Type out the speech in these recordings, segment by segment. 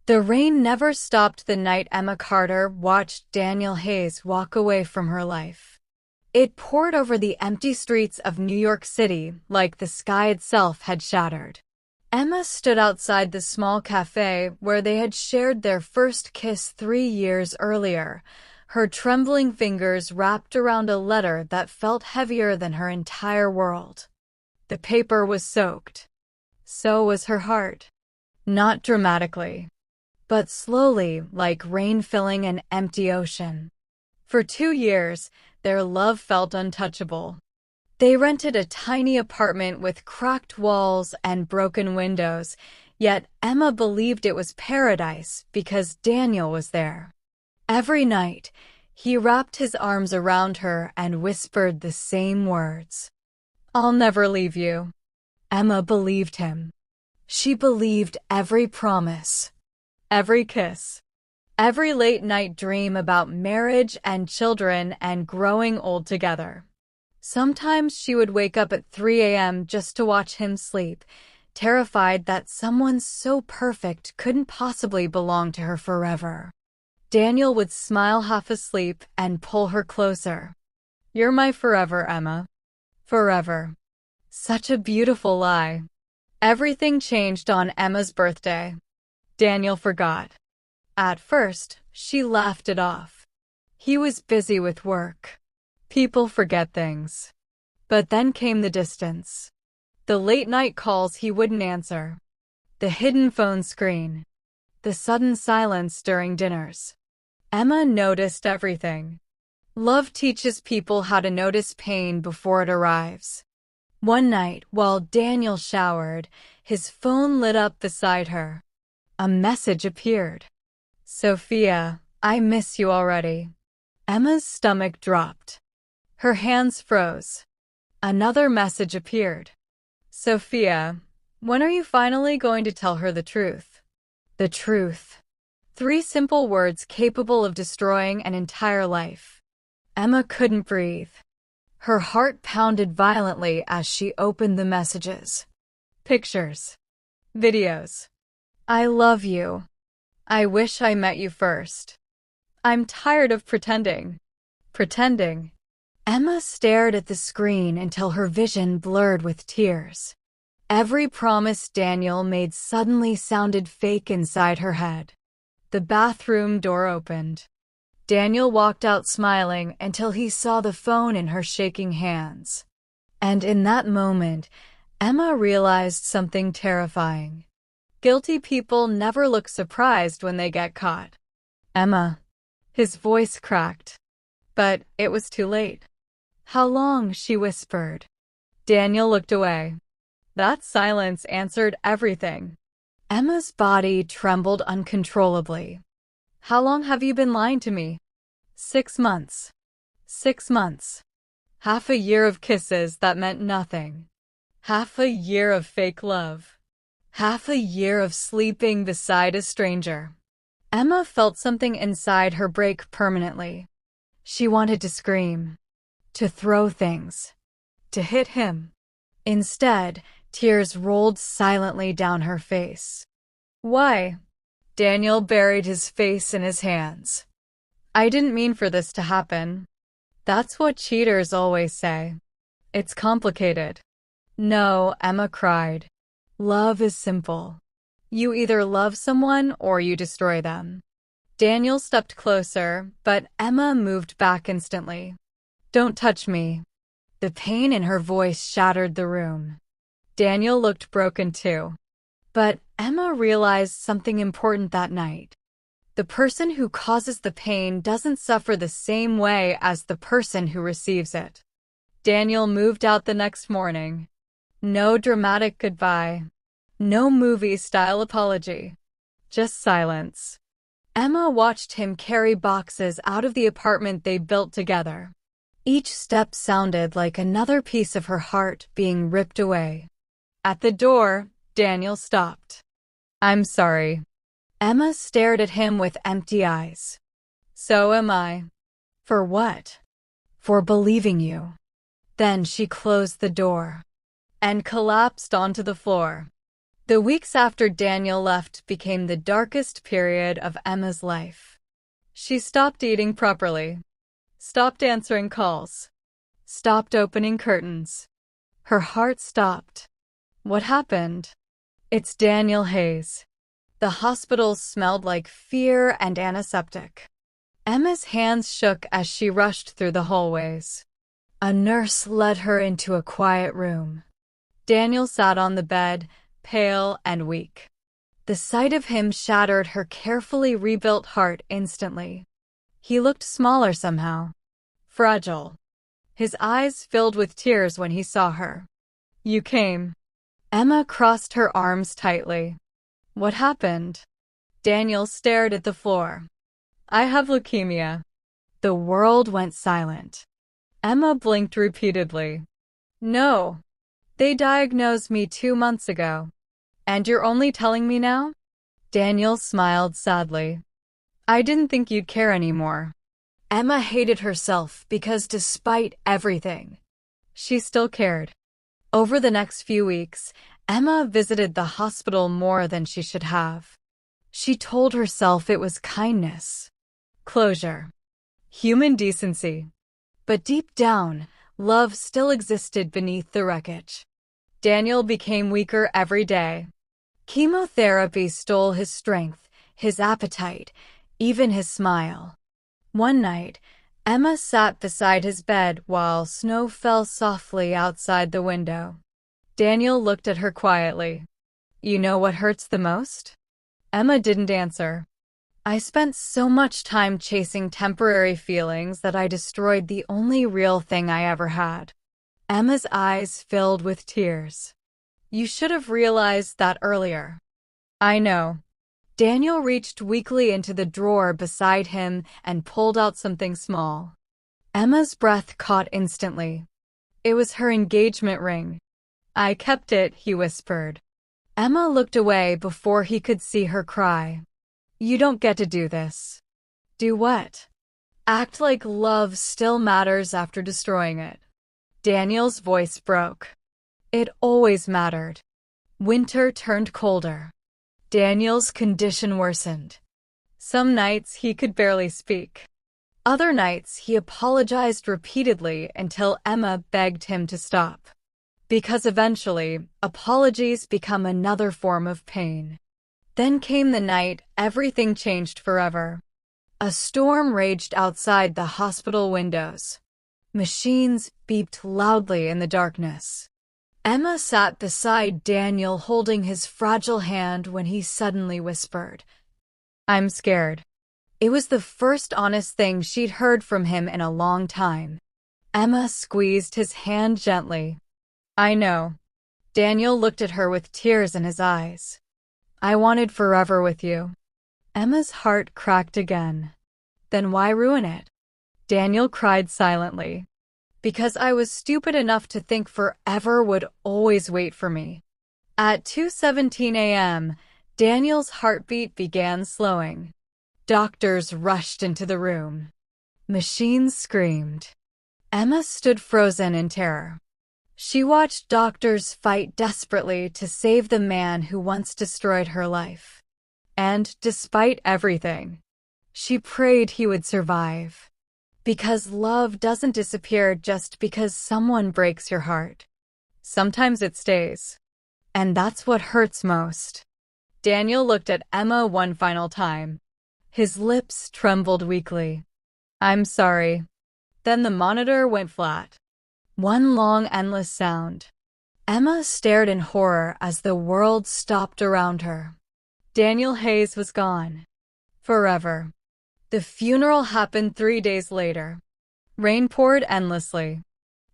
The rain never stopped the night Emma Carter watched Daniel Hayes walk away from her life. It poured over the empty streets of New York City like the sky itself had shattered. Emma stood outside the small cafe where they had shared their first kiss 3 years earlier, her trembling fingers wrapped around a letter that felt heavier than her entire world. The paper was soaked. So was her heart. Not dramatically, but slowly, like rain filling an empty ocean. For 2 years, their love felt untouchable. They rented a tiny apartment with cracked walls and broken windows, yet Emma believed it was paradise because Daniel was there. Every night, he wrapped his arms around her and whispered the same words. "I'll never leave you." Emma believed him. She believed every promise, every kiss, every late-night dream about marriage and children and growing old together. Sometimes she would wake up at 3 a.m. just to watch him sleep, terrified that someone so perfect couldn't possibly belong to her forever. Daniel would smile half asleep and pull her closer. "You're my forever, Emma. Forever." Such a beautiful lie. Everything changed on Emma's birthday. Daniel forgot. At first, she laughed it off. He was busy with work. People forget things. But then came the distance. The late-night calls he wouldn't answer. The hidden phone screen. The sudden silence during dinners. Emma noticed everything. Love teaches people how to notice pain before it arrives. One night, while Daniel showered, his phone lit up beside her. A message appeared. "Sophia, I miss you already." Emma's stomach dropped. Her hands froze. Another message appeared. "Sophia, when are you finally going to tell her the truth?" The truth. 3 simple words capable of destroying an entire life. Emma couldn't breathe. Her heart pounded violently as she opened the messages. Pictures. Videos. "I love you. I wish I met you first. I'm tired of pretending." Pretending. Emma stared at the screen until her vision blurred with tears. Every promise Daniel made suddenly sounded fake inside her head. The bathroom door opened. Daniel walked out smiling until he saw the phone in her shaking hands. And in that moment, Emma realized something terrifying. Guilty people never look surprised when they get caught. "Emma." His voice cracked. But it was too late. "How long?" she whispered. Daniel looked away. That silence answered everything. Emma's body trembled uncontrollably. "How long have you been lying to me?" 6 months. 6 months. Half a year of kisses that meant nothing. Half a year of fake love. Half a year of sleeping beside a stranger. Emma felt something inside her break permanently. She wanted to scream. To throw things. To hit him. Instead, tears rolled silently down her face. "Why?" Daniel buried his face in his hands. "I didn't mean for this to happen." That's what cheaters always say. "It's complicated." "No," Emma cried. "Love is simple. You either love someone or you destroy them." Daniel stepped closer, but Emma moved back instantly. "Don't touch me." The pain in her voice shattered the room. Daniel looked broken too. But Emma realized something important that night. The person who causes the pain doesn't suffer the same way as the person who receives it. Daniel moved out the next morning. No dramatic goodbye. No movie-style apology. Just silence. Emma watched him carry boxes out of the apartment they built together. Each step sounded like another piece of her heart being ripped away. At the door, Daniel stopped. "I'm sorry." Emma stared at him with empty eyes. "So am I." "For what?" "For believing you." Then she closed the door and collapsed onto the floor. The weeks after Daniel left became the darkest period of Emma's life. She stopped eating properly, stopped answering calls, stopped opening curtains. Her heart stopped. What happened? It's Daniel Hayes. The hospital smelled like fear and antiseptic. Emma's hands shook as she rushed through the hallways. A nurse led her into a quiet room. Daniel sat on the bed, pale and weak. The sight of him shattered her carefully rebuilt heart instantly. He looked smaller somehow. Fragile. His eyes filled with tears when he saw her. You came. Emma crossed her arms tightly. What happened? Daniel stared at the floor. I have leukemia. The world went silent. Emma blinked repeatedly. No. They diagnosed me 2 months ago. And you're only telling me now? Daniel smiled sadly. I didn't think you'd care anymore. Emma hated herself because despite everything, she still cared. Over the next few weeks, Emma visited the hospital more than she should have. She told herself it was kindness, closure, human decency. But deep down, love still existed beneath the wreckage. Daniel became weaker every day. Chemotherapy stole his strength, his appetite, even his smile. One night, Emma sat beside his bed while snow fell softly outside the window. Daniel looked at her quietly. You know what hurts the most? Emma didn't answer. I spent so much time chasing temporary feelings that I destroyed the only real thing I ever had. Emma's eyes filled with tears. You should have realized that earlier. I know. Daniel reached weakly into the drawer beside him and pulled out something small. Emma's breath caught instantly. It was her engagement ring. I kept it, he whispered. Emma looked away before he could see her cry. You don't get to do this. Do what? Act like love still matters after destroying it. Daniel's voice broke. It always mattered. Winter turned colder. Daniel's condition worsened. Some nights he could barely speak. Other nights he apologized repeatedly until Emma begged him to stop. Because eventually, apologies become another form of pain. Then came the night everything changed forever. A storm raged outside the hospital windows. Machines beeped loudly in the darkness. Emma sat beside Daniel holding his fragile hand when he suddenly whispered, I'm scared. It was the first honest thing she'd heard from him in a long time. Emma squeezed his hand gently. I know. Daniel looked at her with tears in his eyes. I wanted forever with you. Emma's heart cracked again. Then why ruin it? Daniel cried silently. Because I was stupid enough to think forever would always wait for me. At 2:17 a.m., Daniel's heartbeat began slowing. Doctors rushed into the room. Machines screamed. Emma stood frozen in terror. She watched doctors fight desperately to save the man who once destroyed her life. And despite everything, she prayed he would survive. Because love doesn't disappear just because someone breaks your heart. Sometimes it stays. And that's what hurts most. Daniel looked at Emma one final time. His lips trembled weakly. I'm sorry. Then the monitor went flat. One long, endless sound. Emma stared in horror as the world stopped around her. Daniel Hayes was gone. Forever. The funeral happened 3 days later. Rain poured endlessly.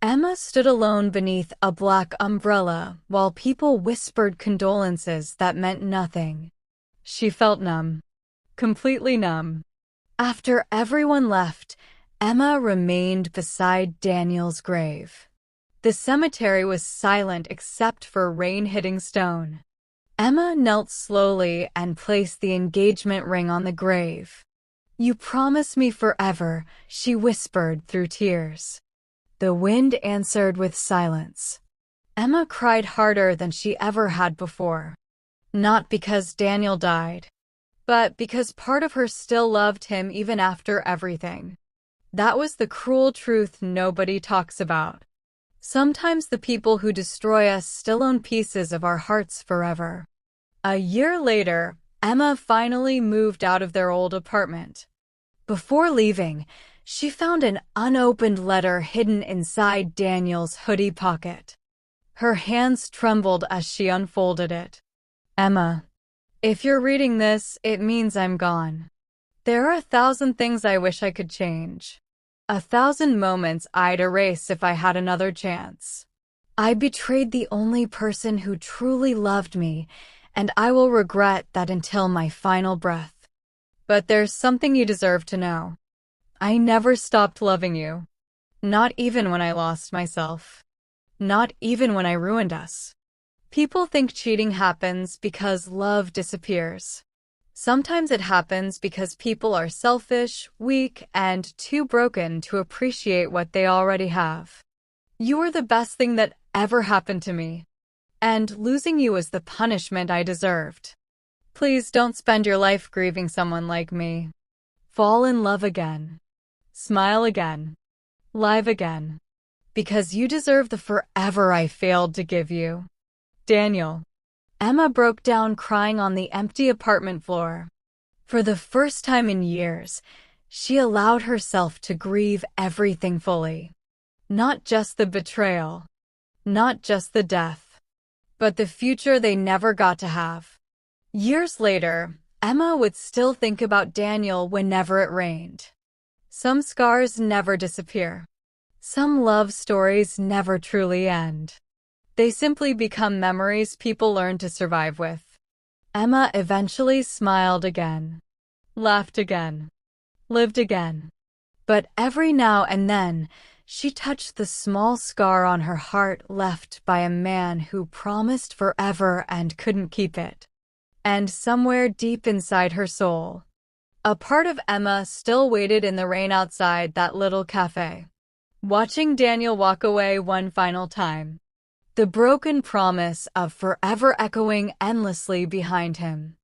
Emma stood alone beneath a black umbrella while people whispered condolences that meant nothing. She felt numb. Completely numb. After everyone left, Emma remained beside Daniel's grave. The cemetery was silent except for rain hitting stone. Emma knelt slowly and placed the engagement ring on the grave. You promise me forever, she whispered through tears. The wind answered with silence. Emma cried harder than she ever had before. Not because Daniel died, but because part of her still loved him even after everything. That was the cruel truth nobody talks about. Sometimes the people who destroy us still own pieces of our hearts forever. A year later, Emma finally moved out of their old apartment. Before leaving, she found an unopened letter hidden inside Daniel's hoodie pocket. Her hands trembled as she unfolded it. Emma, if you're reading this, it means I'm gone. There are 1,000 things I wish I could change. 1,000 moments I'd erase if I had another chance. I betrayed the only person who truly loved me, and I will regret that until my final breath. But there's something you deserve to know. I never stopped loving you. Not even when I lost myself. Not even when I ruined us. People think cheating happens because love disappears. Sometimes it happens because people are selfish, weak, and too broken to appreciate what they already have. You were the best thing that ever happened to me. And losing you was the punishment I deserved. Please don't spend your life grieving someone like me. Fall in love again. Smile again. Live again. Because you deserve the forever I failed to give you. Daniel. Emma broke down crying on the empty apartment floor. For the first time in years, she allowed herself to grieve everything fully. Not just the betrayal. Not just the death. But the future they never got to have. Years later, Emma would still think about Daniel whenever it rained. Some scars never disappear. Some love stories never truly end. They simply become memories people learn to survive with. Emma eventually smiled again, laughed again, lived again. But every now and then, she touched the small scar on her heart left by a man who promised forever and couldn't keep it. And somewhere deep inside her soul, a part of Emma still waited in the rain outside that little cafe, watching Daniel walk away one final time. The broken promise of forever echoing endlessly behind him.